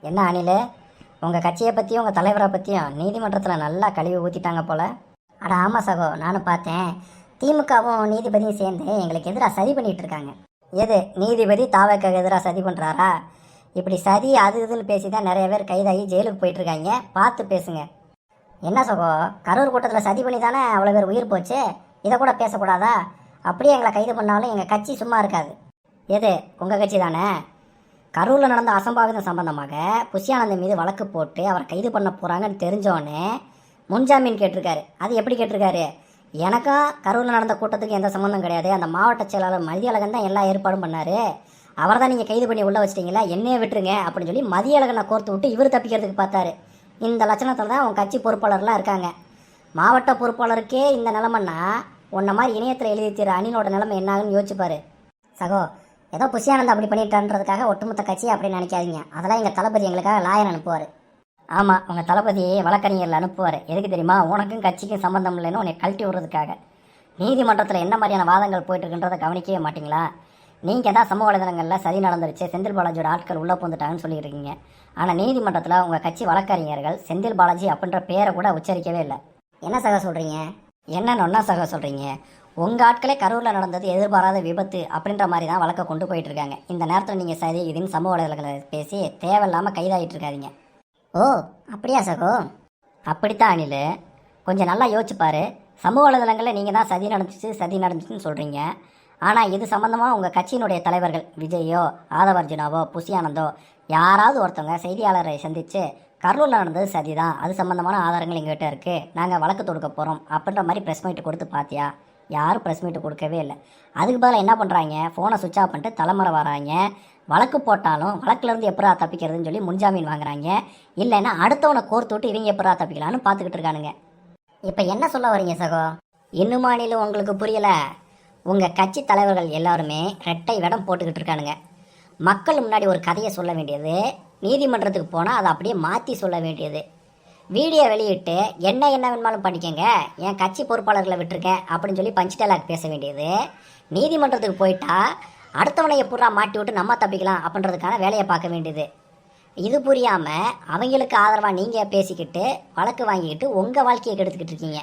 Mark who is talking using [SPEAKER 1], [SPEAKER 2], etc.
[SPEAKER 1] என்ன அணில், உங்கள் கட்சியை பற்றியும் உங்கள் தலைவரை பற்றியும் நீதிமன்றத்தில் நல்லா கழுவி ஊற்றிட்டாங்க போல். அட ஆமாம் சகோ, நானும் பார்த்தேன். திமுகவும் நீதிபதியும் சேர்ந்து எங்களுக்கு எதிராக சதி பண்ணிகிட்டு இருக்காங்க. எது நீதிபதி தாவக்காக எதிராக சதி பண்ணுறாரா? இப்படி சதி அது இதுன்னு பேசி தான் நிறைய பேர் கைதாகி ஜெயிலுக்கு போயிட்டுருக்காங்க. பார்த்து பேசுங்க. என்ன சகோ, கரூர் கூட்டத்தில் சதி பண்ணி தானே அவ்வளோ பேர் உயிர் போச்சு. இதை கூட பேசக்கூடாதா? அப்படியே எங்களை கைது பண்ணாலும் எங்கள் கட்சி சும்மா இருக்காது. எது உங்கள் கட்சி தானே? கரூரில் நடந்த அசம்பாவிதம் சம்பந்தமாக புஷ்யானந்தன் மீது வழக்கு போட்டு அவரை கைது பண்ண போகிறாங்கன்னு தெரிஞ்சோடனே முன்ஜாமீன் கேட்டிருக்காரு. அது எப்படி கேட்டிருக்காரு? எனக்கும் கரூரில் நடந்த கூட்டத்துக்கு எந்த சம்மந்தம் கிடையாது, அந்த மாவட்ட செயலாளர் மதியழகன் தான் எல்லா ஏற்பாடும் பண்ணார், அவரை தான் நீங்கள் கைது பண்ணி உள்ளே வச்சிட்டிங்களா, என்னையே விட்டுருங்க அப்படின்னு சொல்லி மதியழகனை கோர்த்து விட்டு இவர் தப்பிக்கிறதுக்கு பார்த்தாரு. இந்த லட்சணத்தில் தான் உங்கள் கட்சி பொறுப்பாளர்லாம் இருக்காங்க. மாவட்ட பொறுப்பாளருக்கே இந்த நிலமைன்னா உன்ன மாதிரி இணையத்தில் எழுதி தீர அணிலோட நிலைமை என்னாகுன்னு யோசிச்சுப்பாரு. சகோ, ஏதோ புஷ்யானந்தம் அப்படி பண்ணிட்டான்றதுக்காக ஒட்டுமொத்த கட்சி அப்படின்னு நினைக்காதீங்க. அதெல்லாம் எங்கள் தளபதி எங்களுக்காக லாயர் அனுப்புவார். ஆமாம், உங்கள் தளபதி வழக்கறிஞர்கள் அனுப்புவார். எதுக்கு தெரியுமா? உனக்கும் கட்சிக்கும் சம்மந்தம் இல்லைன்னு உன்னை கழட்டி விடுறதுக்காக. நீதிமன்றத்தில் என்ன மாதிரியான வாதங்கள் போயிட்டுருக்குன்றதை கவனிக்கவே மாட்டிங்களா? நீங்கள் தான் சமூக வலைதளங்களில் சதி நடந்துருச்சு, செந்தில் பாலாஜியோட ஆட்கள் உள்ளே போந்துட்டாங்கன்னு சொல்லியிருக்கீங்க. ஆனால் நீதிமன்றத்தில் உங்கள் கட்சி வழக்கறிஞர்கள் செந்தில் பாலாஜி அப்படின்ற பேரை கூட உச்சரிக்கவே இல்லை. என்ன சகா சொல்கிறீங்க? என்னன்னு ஒன்றா சகா சொல்கிறீங்க? உங்கள் ஆட்களே கரூரில் நடந்தது எதிர்பாராத விபத்து அப்படின்ற மாதிரி தான் வழக்கை கொண்டு போயிட்டுருக்காங்க. இந்த நேரத்தில் நீங்கள் சரி இதுன்னு சமூக வலைதளங்களை பேசி தேவையில்லாமல் கைதாகிட்டு இருக்காதிங்க. ஓ அப்படியா சகோ? அப்படித்தான் அணில், கொஞ்சம் நல்லா யோசிச்சுப்பார். சமூக வலைதளங்களில் நீங்கள் தான் சதி நடந்துச்சுன்னு சொல்கிறீங்க. ஆனால் இது சம்மந்தமாக உங்கள் கட்சியினுடைய தலைவர்கள் விஜயோ ஆதவர்ஜுனாவோ புஷ்யானந்தோ யாராவது ஒருத்தவங்க செய்தியாளரை சந்தித்து கரூரில் நடந்தது சதி தான், அது சம்மந்தமான ஆதாரங்கள் எங்கள்கிட்ட இருக்குது, நாங்கள் வழக்கு தொடுக்க போகிறோம் அப்படின்ற மாதிரி ப்ரெஸ் மீட்டு கொடுத்து பார்த்தியா? யாரும் ப்ரெஸ் மீட்டு கொடுக்கவே இல்லை. அதுக்கு பதிலாக என்ன பண்ணுறாங்க? ஃபோனை சுவிட்ச் ஆஃப் பண்ணிட்டு தலைமுறை வராங்க. வழக்கு போட்டாலும் வழக்குலேருந்து எப்படா தப்பிக்கிறதுன்னு சொல்லி முன்ஜாமீன் வாங்குறாங்க. இல்லைன்னா அடுத்தவனை கோர்த்து விட்டு இவங்க எப்படா தப்பிக்கலான்னு பார்த்துக்கிட்டு இருக்கானுங்க. இப்போ என்ன சொல்ல வரீங்க சகோ? இன்னுமானிலும் உங்களுக்கு புரியலை? உங்கள் கட்சி தலைவர்கள் எல்லாருமே ரெட்டை வேடம் போட்டுக்கிட்டு இருக்கானுங்க. மக்கள் முன்னாடி ஒரு கதையை சொல்ல வேண்டியது, நீதிமன்றத்துக்கு போனால் அதை அப்படியே மாற்றி சொல்ல வேண்டியது. வீடியோ வெளியிட்டு என்ன வேணுமாலும் பண்ணிக்கங்க, என் கட்சி பொறுப்பாளர்களை விட்டுருக்கேன் அப்படின்னு சொல்லி பஞ்ச் டைலாக் பேச வேண்டியது. நீதிமன்றத்துக்கு போயிட்டா அடுத்தவனை எப்படா மாட்டி விட்டு நம்ம தப்பிக்கலாம் அப்படின்றதுக்கான வேலையை பார்க்க வேண்டியது. இது புரியாமல் அவங்களுக்கு ஆதரவாக நீங்கள் பேசிக்கிட்டு வழக்கு வாங்கிக்கிட்டு உங்கள் வாழ்க்கையை கெடுத்துக்கிட்டு இருக்கீங்க.